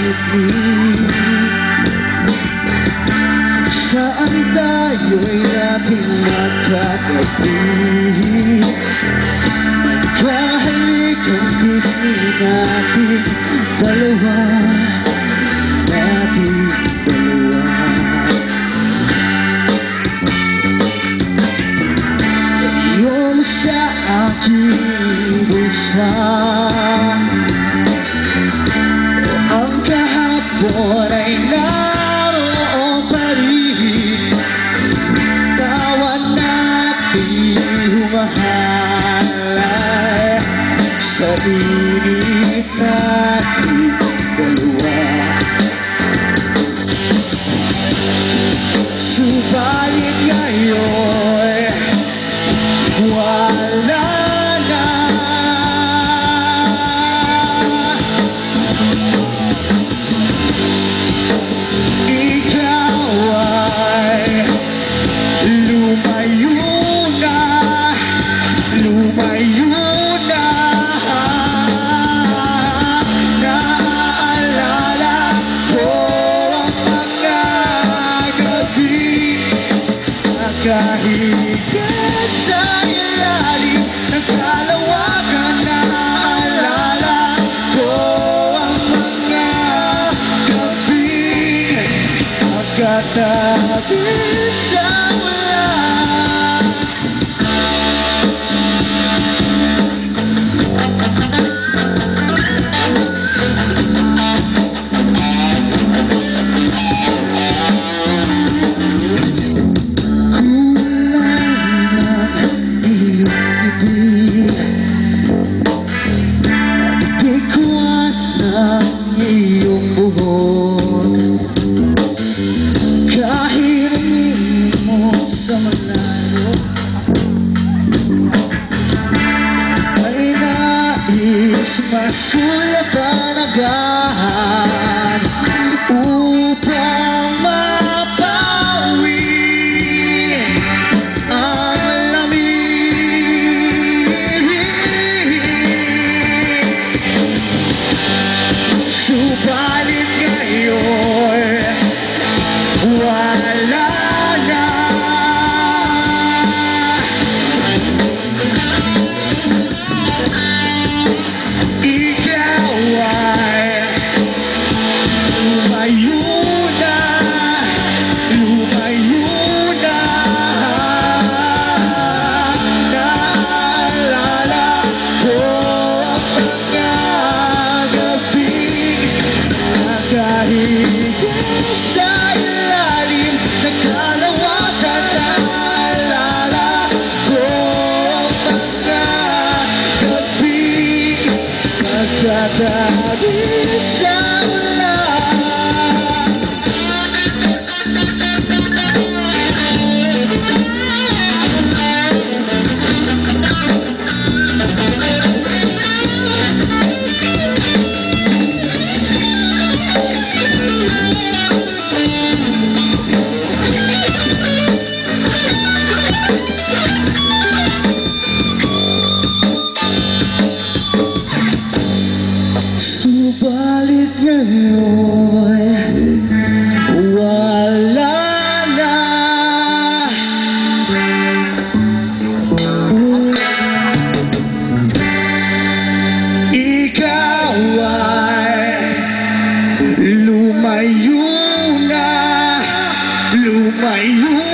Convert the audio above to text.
ibig. Saan tayo'y dating magkatabi, magkahalik ang pisngi nating dalawa, nating dalawa. Iyong sa aking bulsa, ang kahapon ay naroon pa rin. Tawa natin humahalay sa init natin dalawa. Subalit ngayon wala na. Ikaw ay lumayo na, lumayo na. Naaalala ko ang mga gabi na kahiga sa ilalim ng kalawakan. Naaalala ko ang mga gabi magkatabi sa ulan. Iyong buhok, kahirinig mo sa malayo, ay nais masulapanagan upang mapawi ang lamig. Subalit ngayon wala na. Ikaw ay lumayo na, lumayo na. Naalala ko ang mga gabi nakahiga sa ilalim ng kalawakan. Naalala ko ang mga gabi nagtatabi sa ulan. Subalit ngayon wala na. Ikaw ay lumayo na, lumayo